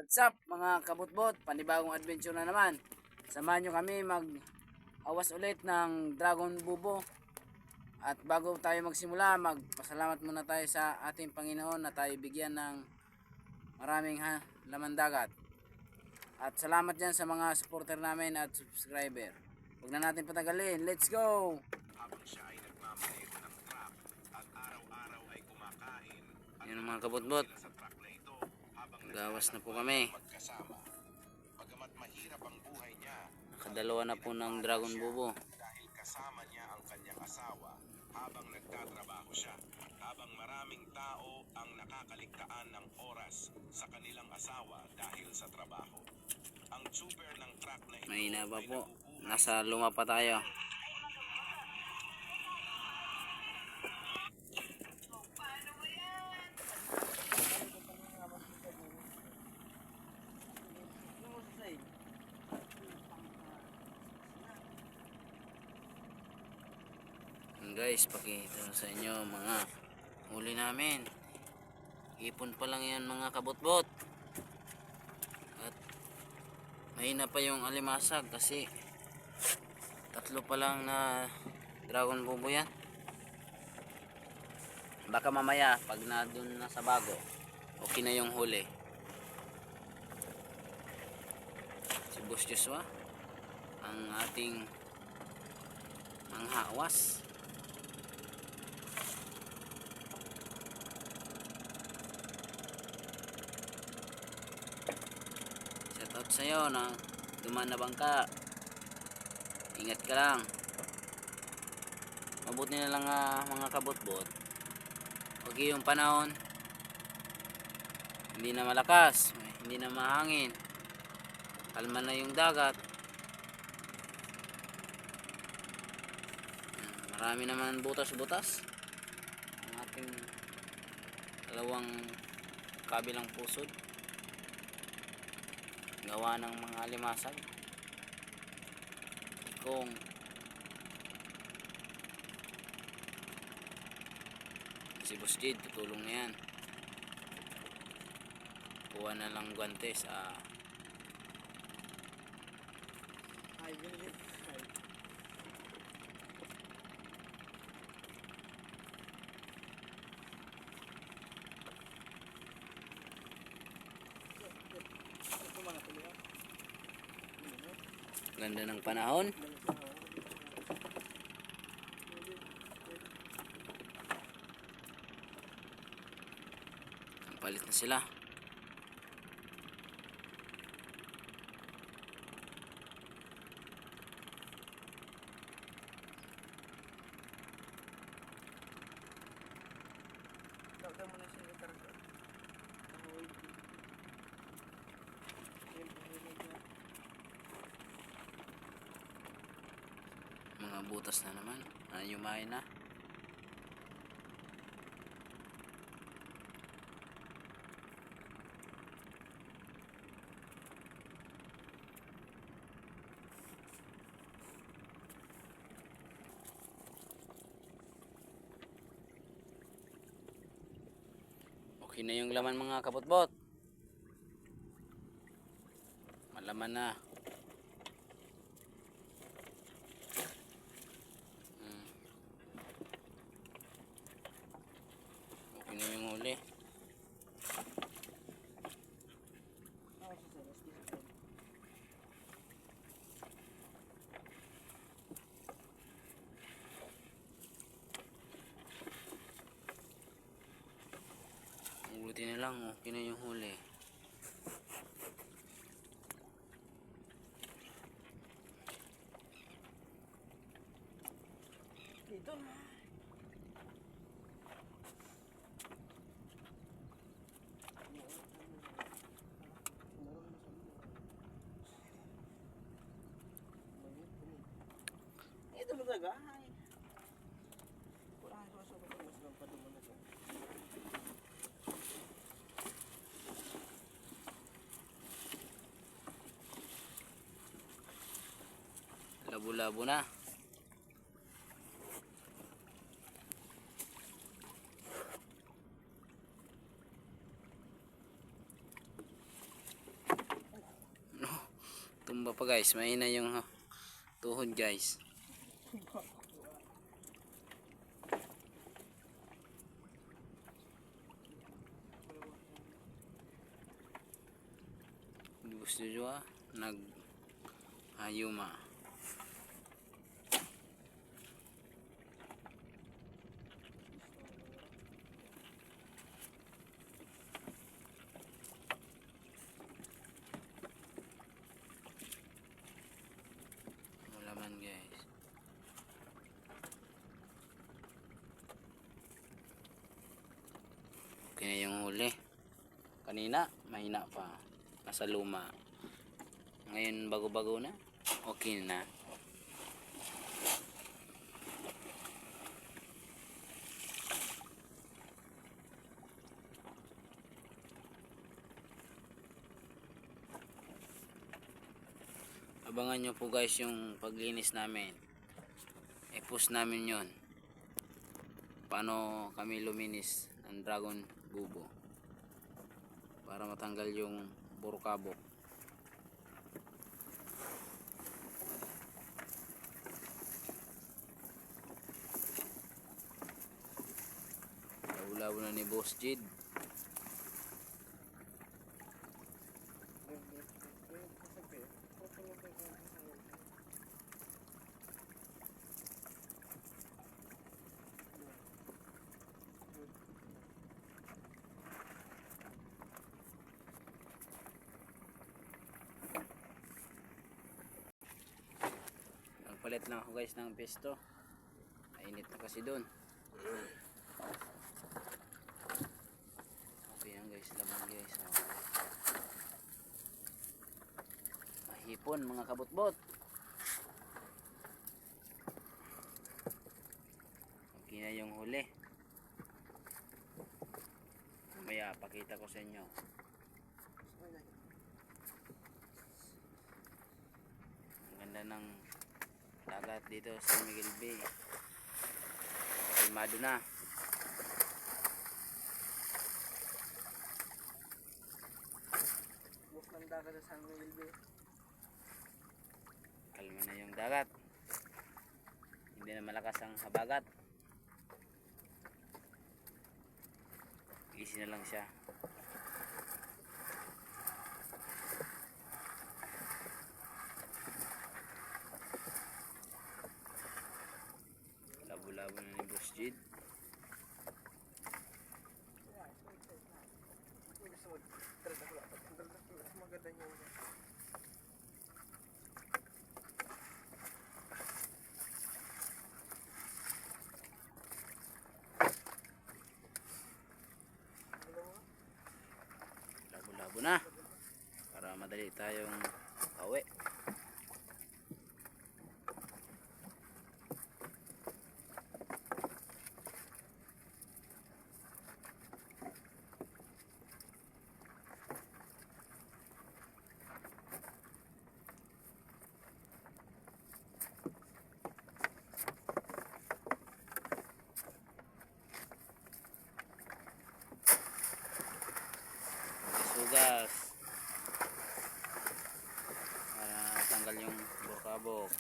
What's up mga kabutbot, panibagong adventure na naman. Samahan nyo kami mag-awas ulit ng Dragon Bubo. At bago tayo magsimula, magpasalamat muna tayo sa ating Panginoon na tayo bigyan ng maraming laman dagat. At salamat dyan sa mga supporter namin at subscriber. Huwag na natin patagalin, let's go! Habang siya ay nagmamaneho ng truck at araw-araw ay kumakain Yan ang mga kabutbot. sa truck na ito habang Gawas na po kami. magkasama. Bagamat mahirap ang buhay niya, Nakadalawa na po ng Dragon Bubo. dahil kasama niya ang kanyang asawa habang nagtatrabaho siya. Habang maraming tao ang nakakaligtaan ng oras sa kanilang asawa dahil sa trabaho. Ang super ng truck na ito Mahina pa ay po. nabubuhay Nasa luma pa tayo. Guys, pakita sa inyo mga huli namin. Ipon pa lang yan mga kabutbot. At mahina pa yung alimasag kasi tatlo pa lang na Dragon Bubo yan. Baka mamaya pag na dun na sa bago, okay na yung huli. Si Boss Joshua ang ating manghawas. Shoutout sa'yo na dumaan na bangka. Ingat ka lang. Mabuti na lang mga kabutbot. Pag yung panahon hindi na malakas, hindi na mahangin, kalma na yung dagat. Marami naman butas-butas ang ating dalawang kabilang pusod gawa ng mga alimasag. Kung si Boss Jid tutulong na yan, kuha na lang guantes. Ganda ng panahon. Ang palit na sila. Mga butas na naman. Yumain na. Okay na yung laman mga kabutbot. Malaman na. Okay na yung huli. Buti na lang, okay na yung huli. Dito na. Ito mo talaga. Ay. Kurang sa mas lang pa duman na to. Labo-labo na. Tumba pa guys, mahina yung tuhod guys. Gusto nyo nag hayuma. Wala man guys. Okay na yung huli. Kanina mahina pa, nasa luma. Ngayon bago-bago na, okay na. Abangan nyo po guys yung paglinis namin. I-post namin yon paano kami luminis ng dragon bubo para matanggal yung burkabok. Labo na ni Boss Jid. Nagpalit lang ako guys ng pesto. Mainit na kasi doon. Okay yan guys, laman guys. Mahipon mga kabutbot. Okay na yung huli. Mamaya pakita ko sa inyo. Ang ganda ng dagat dito sa San Miguel Bay. Kalmado na. Bukas ng dagat sa San Miguel Bay. Kalma na yung dagat. Hindi na malakas ang habagat. Easy na lang siya. Labo-labo na ni Boss Jid. Maganda niya. Labo-labo na. Para madali tayong pauwi. Sugas para tanggal yung burkabok.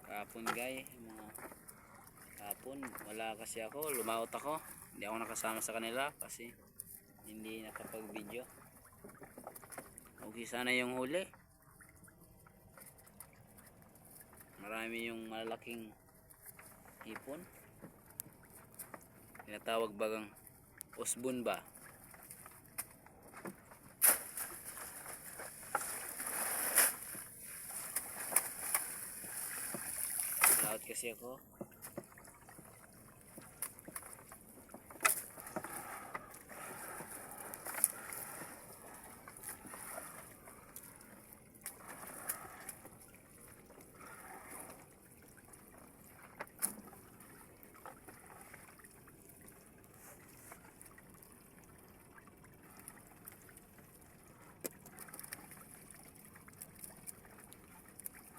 Kapon guys, mga kapon wala kasi ako, lumaot ako, hindi ako nakasama sa kanila kasi hindi nakapag video. Okay sana yung huli. Marami yung malaking hipon. Tinatawag bagang usbon ba? Lahat kasi ako.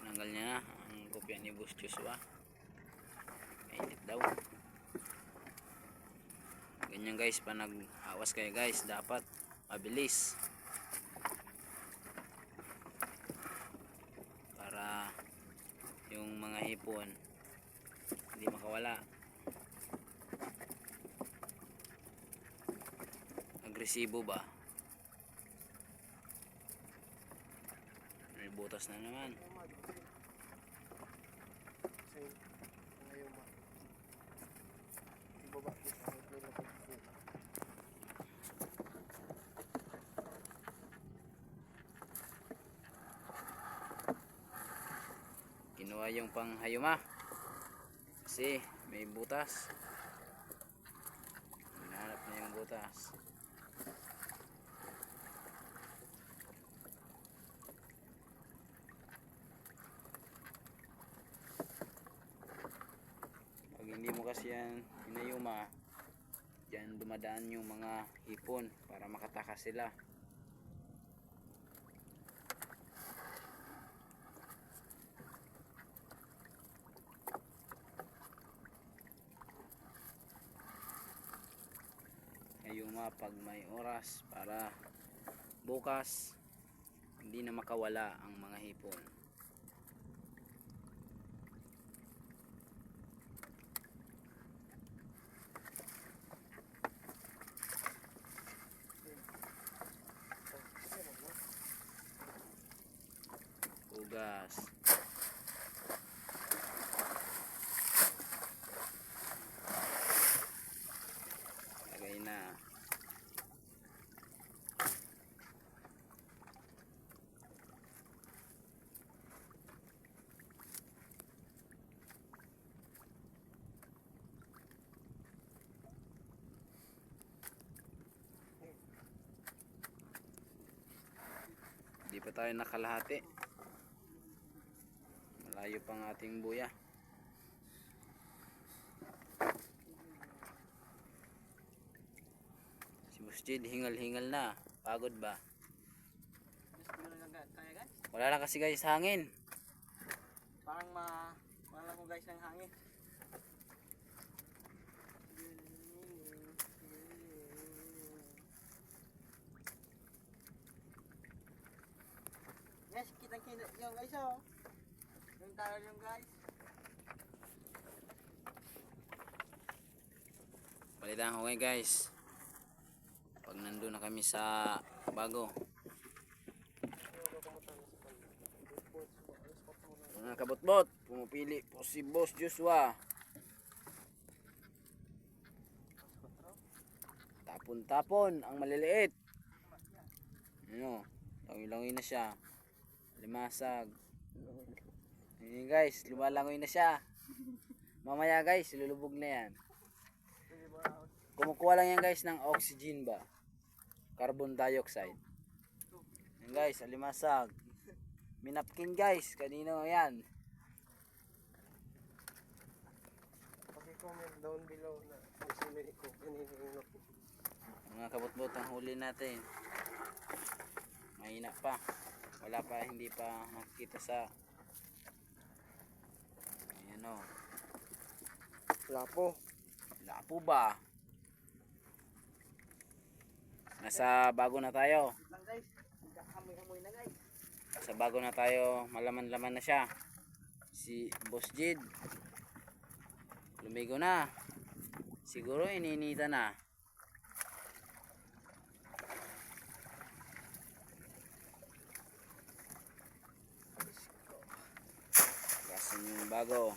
Tanggal niya na ang kopya ni Boss Joshua. Mainit daw. Ganyan guys, pa nag-awas kayo guys, dapat mabilis. Para yung mga hipon hindi makawala. Agresibo ba? May butas na naman. Kinuha yung panghayuma kasi may butas. Hinahanap na yung butas. Pag hindi mo kasi yan hinayuma, dyan dumadaan yung mga hipon para makatakas sila. Hayuma pag may oras para bukas hindi na makawala ang mga hipon. Hugas. Lagay na. Hindi pa tayo nakalahati. Malayo pang ating buya. Si Boss Jid hingal-hingal na. Pagod ba? Wala lang kasi guys hangin. Parang lang ko guys ng hangin. Guys, kitang-kita yung guys oh. Yung talo yung guys. Palitan ko ngayon guys. Pag nandun na kami sa bago. Mga kabot-bot, pumipili po si Boss Joshua. Tapon-tapon ang maliliit. Ano, langoy-langoy na siya. Limasag. Ayan guys, lumalangoy na siya. Mamaya guys, lulubog na yan. Kumukuha lang yan guys ng oxygen ba? Carbon dioxide. Ayan guys, alimasag. Minapkin guys, kanino yan? Paki-comment down below na kung sino iko kanino yung Mga kabot-bot ang huli natin. Mahina pa. Wala pa, hindi pa makikita sa ayan o. lapo. Lapo ba? Nasa bago na tayo. Lang guys, amoy-amoy na guys. Sa bago na tayo, malaman-laman na siya. Si Boss Jid lumigo na. Siguro ininita na. Gasin yung bago.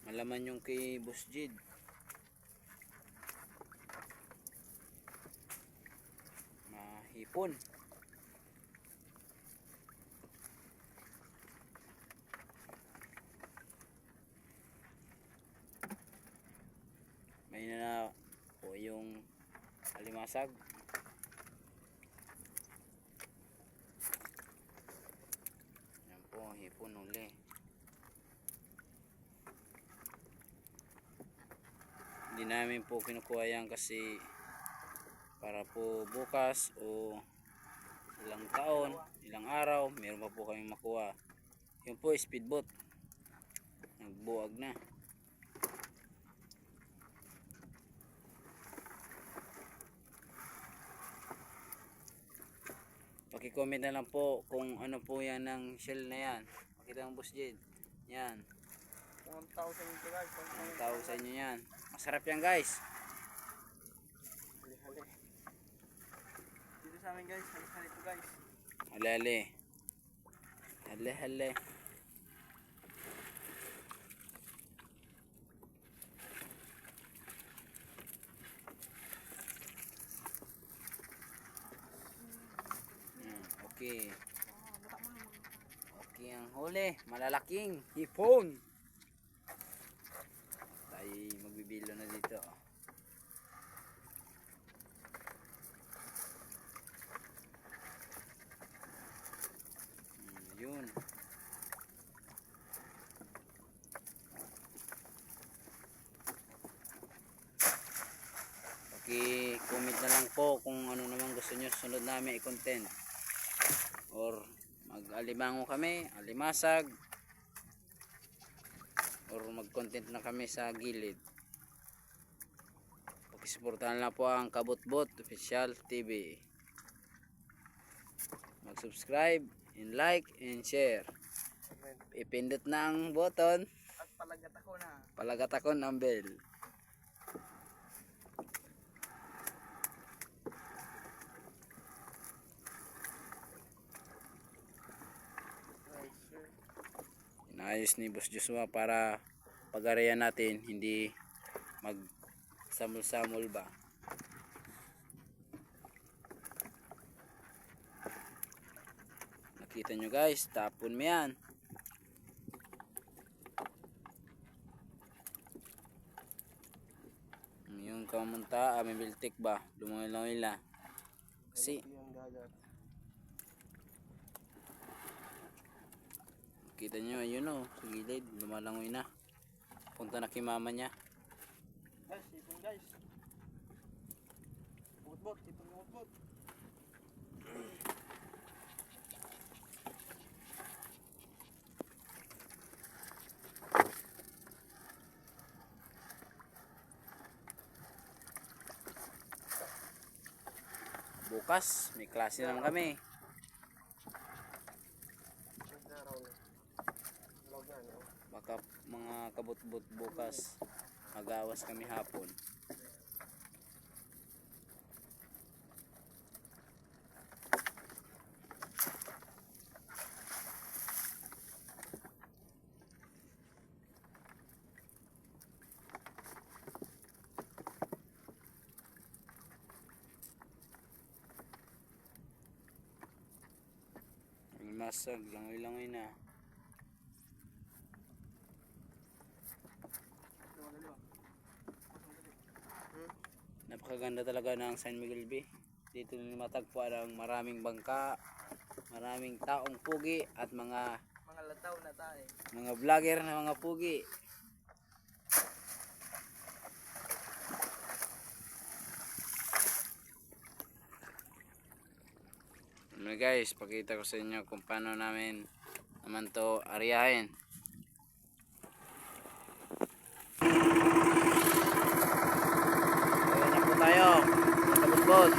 Malaman yung kay Boss Jid. Mahipon. May na po yung alimasag. kahapon huli. Hindi namin po kinukuha yan kasi para po bukas o ilang taon, ilang araw, meron pa po kami makuha. Yun po, speedboat. Nagbuwag na. Paki-comment na lang po kung ano po yan ng shell na yan. Pakita ng Boss Jade. Yan. 1,000 ito guys. Ang tao sa inyo yan. Masarap yan guys. Hali-hali. Dito sa amin guys, hali-hali ito guys. Hali-hali. Hali-hali. Okay. Okay ang huli. Malalaking hipon. Tayo magbibilo na dito. Yun. Okay, comment na lang po kung ano naman gusto nyo sunod namin i-content. Or mag-alimango kami, alimasag, or mag-content na kami sa gilid. Pakisuportahan lang po ang Kabutbot Official TV. Mag-subscribe, and like, and share. Ipindot na ang button. At palagat ako na. Palagat ako ng bell. Guys, sir. Inayos ni Boss Joshua para pag-arayan natin hindi mag-samul-samul ba. Nakita nyo guys, tapon mo yan. Yung kamunta, may biltik ba? Lumangoy lang. Kasi Ito yung dagat. kita nyo, ayun o, sa gilid, lumalangoy na. Punta na kay mama niya. Guys, ipon guys. Bukot-bot, ipon bukot-bot. Bukas, may klase naman kami. Nag-araw na. Log na, no? Baka mga kabut-but bukas, mag-awas kami hapon. Masag, langoy-langoy na. Napakaganda talaga ng San Miguel Bay. Dito matagpuan ang maraming bangka, maraming taong pugi at mga lataw na tayo. vlogger na mga pugi. Guys, pakita ko sa inyo kung paano namin naman to ariyahin. Ayan na po tayo, kabutbot.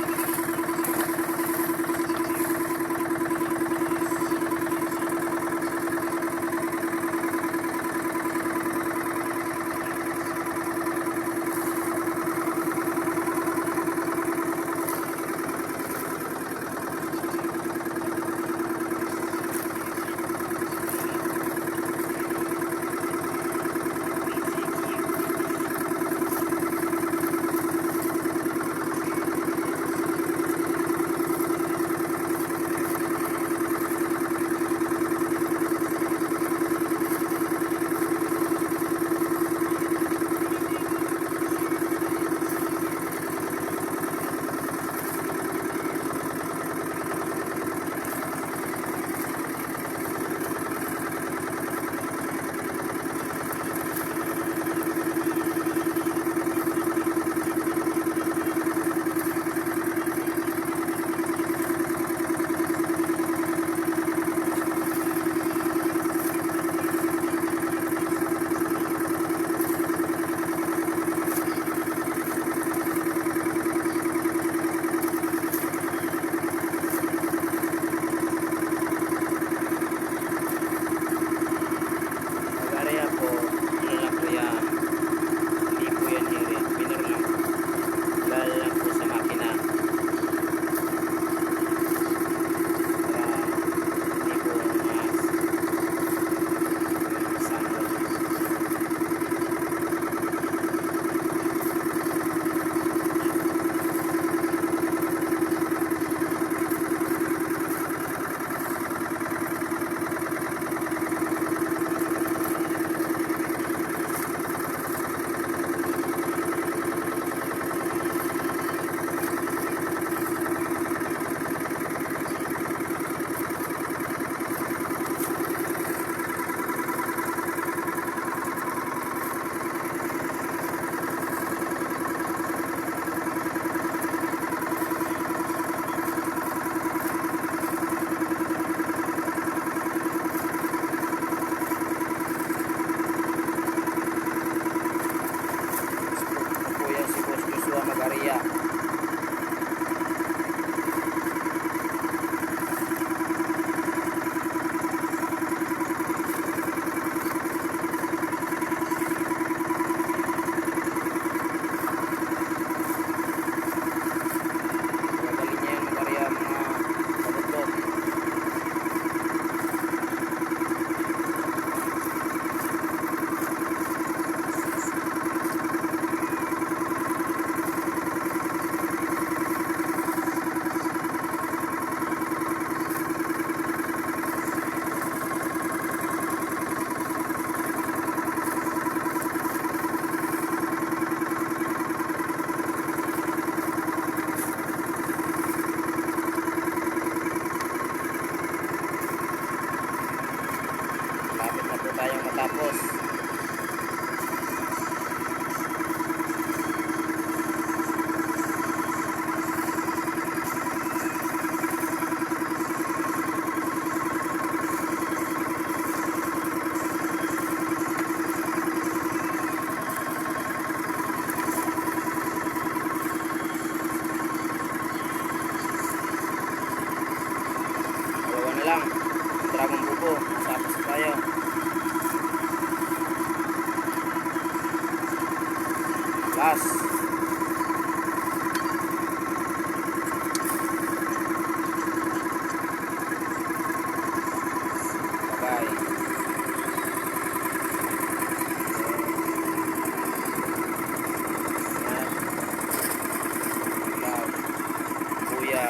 bubo. Tapos tayo. Last. Bye. Kuya.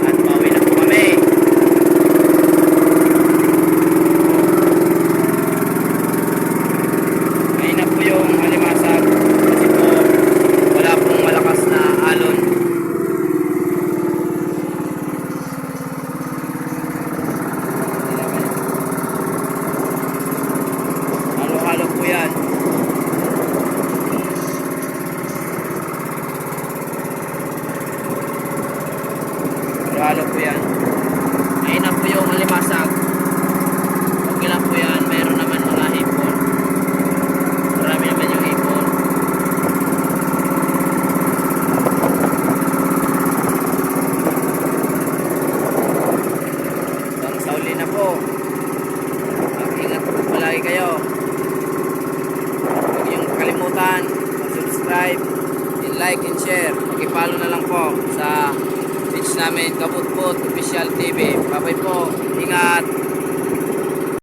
At pauwi na po kami. Ngayon na po yung alimasag kasi po wala pong malakas na alon. Halo-halo po yan. Halo po yan. Ngayon na po yung alimasag. Okay lang po yan. Meron naman mga hipon. Marami naman yung hipon. Hanggang sa uli na po. Mag-ingat po palagi kayo. Huwag niyong kalimutan mag-subscribe, like and share. Mag-follow na lang po sa page namin, Kabutbut Official TV. Bye-bye po. Ingat.